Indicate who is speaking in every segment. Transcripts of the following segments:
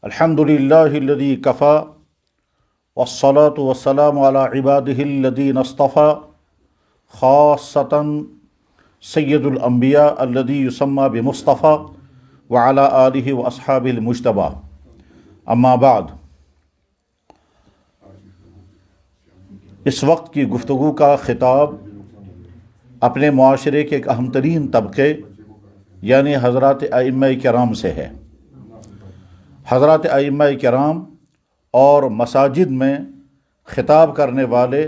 Speaker 1: अल्हम्दुलिल्लाहिल्लज़ी Kaffa वस्सलातु वस्सलामु अला इबादिहिल्लज़ीना इस्तफ़ा ख़ास्सतन सय्यदुल अंबिया अल्लज़ी युसम्मा बिमुस्तफ़ा व अला आलिहि व अस्हाबिल मुज्तबा। अम्मा बाद, इस वक्त की गुफ्तगू का ख़िताब अपने मुआशरे के एक अहम तरीन तबक़े यानी हज़रात अइम्मा किराम से है। हज़रात अइम्मा किराम और मसाजिद में ख़िताब करने वाले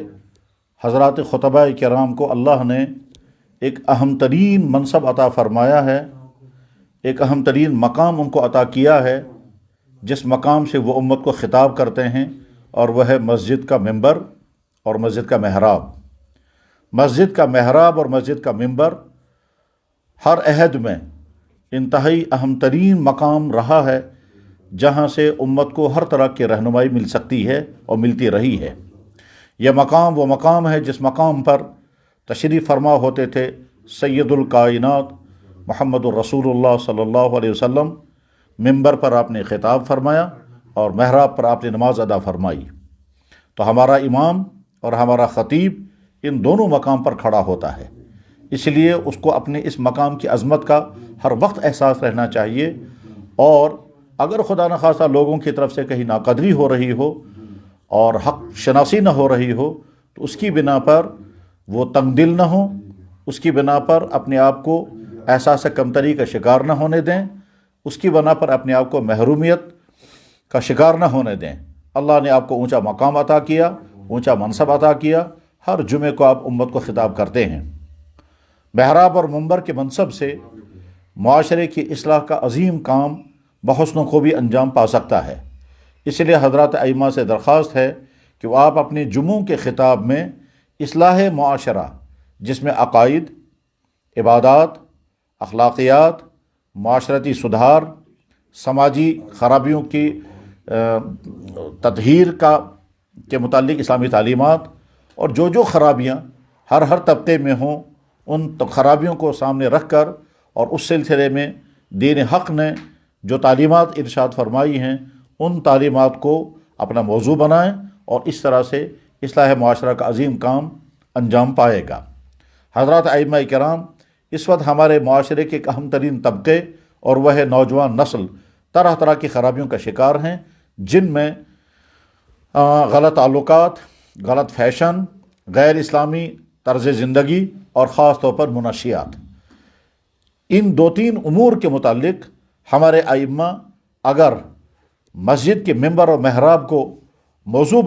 Speaker 1: हज़रात खुतबा किराम को अल्लाह ने एक अहम तरीन मनसब अता फ़रमाया है, एक अहम तरीन मकाम उनको अता किया है, जिस मकाम से वो उम्मत को ख़िताब करते हैं, और वह है मस्जिद का मिंबर और मस्जिद का महराब। मस्जिद का महराब और मस्जिद का मिंबर हर अहद में इंतहाई अहम तरीन मकाम रहा है, जहाँ से उम्मत को हर तरह की रहनुमाई मिल सकती है और मिलती रही है। यह मकाम वो मकाम है जिस मकाम पर तशरीफ़ फरमा होते थे सैयदुल कायनात मुहम्मदुर रसूलुल्लाह सल्लल्लाहु अलैहि वसल्लम। मिंबर पर आपने ख़िताब फरमाया और महराब पर आपने नमाज अदा फरमाई। तो हमारा इमाम और हमारा ख़तीब इन दोनों मकाम पर खड़ा होता है, इसलिए उसको अपने इस मकाम की अज़मत का हर वक्त एहसास रहना चाहिए। और अगर खुदा न खास्ता लोगों की तरफ से कहीं नाकदरी हो रही हो और हक़ शनासी न हो रही हो, तो उसकी बिना पर वो तंग दिल न हो, उसकी बिना पर अपने आप को एहसास कमतरी का शिकार न होने दें, उसकी बिना पर अपने आप को महरूमियत का शिकार न होने दें। अल्लाह ने आपको ऊंचा मकाम अता किया, ऊंचा मनसब अता किया। हर जुमे को आप उम्मत को ख़िताब करते हैं। महराब और मंबर के मनसब से मुआशरे की इस्लाह का अजीम काम बहुस्नों को भी अंजाम पा सकता है। इसलिए हज़रत अइम्मा से दरख्वास्त है कि वो आप अपने जुमों के ख़िताब में इस्लाह मुआशरा, जिसमें अक़ाइद, इबादात, अखलाक़ियात, मुआशरती सुधार, समाजी खराबियों की तत्हीर के मुतालिक इस्लामी तालीमात, और जो खराबियाँ हर तबके में हों, उन खराबियों को सामने रख कर और उस सिलसिले में दीन हक़ ने जो तालीमात इरशाद फरमाई हैं, उन तालीमात को अपना मौजू बनाएं, और इस तरह से इस्लाह मुआशरा का अजीम काम अंजाम पाएगा। हज़रत अइम्मा किराम इस वक्त हमारे मुआशरे के एक अहम तरीन तबके और वह है नौजवान नस्ल तरह तरह की खराबियों का शिकार हैं, जिनमें गलत ताल्लुकात, गलत फ़ैशन, गैर इस्लामी तर्ज़ ज़िंदगी और ख़ास तौर पर मुनशियात, इन दो तीन उमूर के मुतालिक हमारे अइम्मा अगर मस्जिद के मिंबर और महराब को मौजू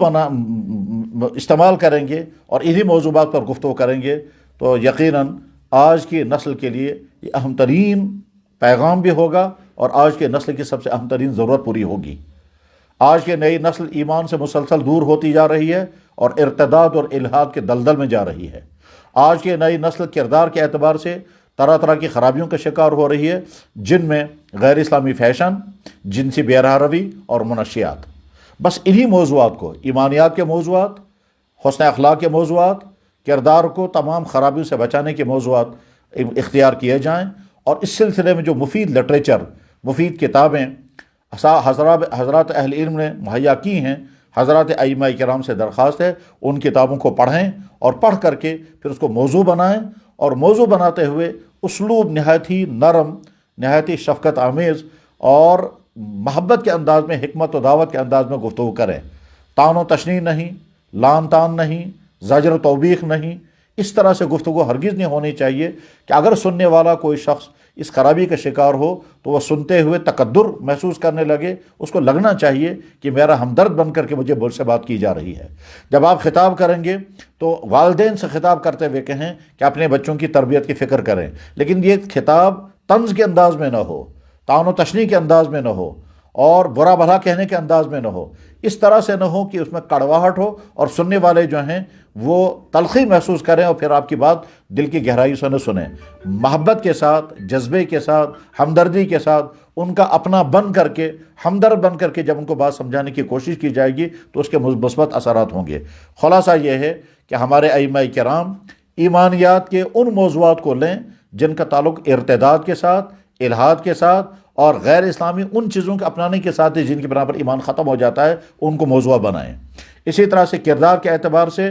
Speaker 1: इस्तेमाल करेंगे और इन्हीं मौजूबात पर गुफ्तगू करेंगे, तो यकीनन आज की नस्ल के लिए ये अहम तरीन पैगाम भी होगा और आज के नस्ल की सबसे अहम तरीन ज़रूरत पूरी होगी। आज के नई नस्ल ईमान से मुसलसल दूर होती जा रही है और इर्तिदाद और इल्हाद के दलदल में जा रही है। आज की नई नस्ल किरदार के एतबार से तरह तरह की खराबियों का शिकार हो रही है, जिनमें गैर इस्लामी फ़ैशन, जिनसी बेरहरवी और मुनशियात। बस इन्हीं मौज़ूआत को, ईमानियात के मौज़ूआत, हुस्न अखलाक के मौज़ूआत, किरदार को तमाम खराबियों से बचाने के मौज़ूआत इख्तियार किए जाएँ। और इस सिलसिले में जो मुफीद लिटरेचर, मुफीद किताबें हज़रात अहल इल्म ने मुहैया की हैं, हज़रात अइम्मा किराम से दरख्वास्त है उन किताबों को पढ़ें और पढ़ करके फिर उसको मौजू बनाएं, और मौजू बनाते हुए उसलूब नहायत ही नरम, नहायत ही शफ़क़त आमेज़ और महब्बत के अंदाज़ में, हिकमत और दावत के अंदाज़ में गुफ्तगू करें। तान व तशनी नहीं, लान तान नहीं, ज़जर तौबीख नहीं, इस तरह से गुफ्तगू हरगिज़ नहीं होनी चाहिए कि अगर सुनने वाला कोई शख्स इस खराबी का शिकार हो तो वह सुनते हुए तकद्दुर महसूस करने लगे। उसको लगना चाहिए कि मेरा हमदर्द बन करके मुझे मुझसे बात की जा रही है। जब आप ख़िताब करेंगे तो वालिदैन से ख़िताब करते हुए कहें कि अपने बच्चों की तरबियत की फ़िक्र करें, लेकिन ये खिताब तंज़ के अंदाज़ में न हो, तान व तशनी के अंदाज़ में न हो, और बुरा भला कहने के अंदाज़ में न हो। इस तरह से न हो कि उसमें कड़वाहट हो और सुनने वाले जो हैं वो तलख़ी महसूस करें और फिर आपकी बात दिल की गहराई से न सुने। मोहब्बत के साथ, जज्बे के साथ, हमदर्दी के साथ उनका अपना बन करके, हमदर्द बन करके जब उनको बात समझाने की कोशिश की जाएगी तो उसके मुस्बत असरात होंगे। ख़ुलासा ये है कि हमारे अइम्मा किराम ईमानियात के उन मौज़ूआत को लें जिनका ताल्लुक़ इर्तिदाद के साथ, इल्हाद के साथ اور غیر اسلامی ان چیزوں کے اپنانے کے ساتھ ہی جن کے بنا پر ایمان ختم ہو جاتا ہے ان کو موضوع بنائیں۔ اسی طرح سے کردار کے اعتبار سے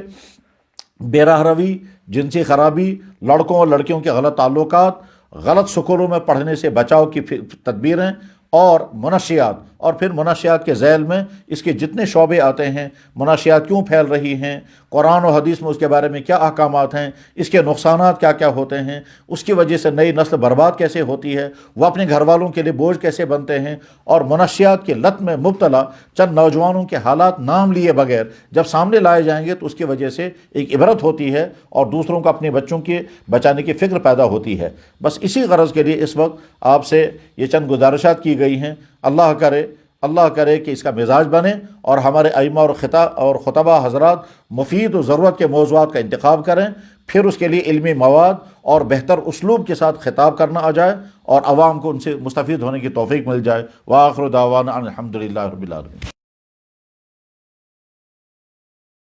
Speaker 1: بے راہ روی، جنسی خرابی، لڑکوں اور لڑکیوں کے غلط تعلقات، غلط سکولوں میں پڑھنے سے بچاؤ کی تدبیریں، اور منشیات، اور پھر منشیات کے ذیل میں اس کے جتنے شعبے آتے ہیں، منشیات کیوں پھیل رہی ہیں، قرآن و حدیث میں اس کے بارے میں کیا احکامات ہیں، اس کے نقصانات کیا کیا ہوتے ہیں، اس کی وجہ سے نئی نسل برباد کیسے ہوتی ہے، وہ اپنے گھر والوں کے لیے بوجھ کیسے بنتے ہیں، اور منشیات کی لت میں مبتلا چند نوجوانوں کے حالات نام لیے بغیر جب سامنے لائے جائیں گے تو اس کی وجہ سے ایک عبرت ہوتی ہے اور دوسروں کو اپنے بچوں کے بچانے کی فکر پیدا ہوتی ہے۔ بس اسی غرض کے لیے اس وقت آپ سے یہ چند گزارشات کی گئی ہیں۔ اللہ کرے کہ اس کا مزاج بنے اور ہمارے ائمہ اور خطبہ حضرات مفید و ضرورت کے موضوعات کا انتخاب کریں، پھر اس کے لیے علمی مواد اور بہتر اسلوب کے ساتھ خطاب کرنا آ جائے اور عوام کو ان سے مستفید ہونے کی توفیق مل جائے۔ وآخر دعوانا ان الحمدللہ رب العالمین۔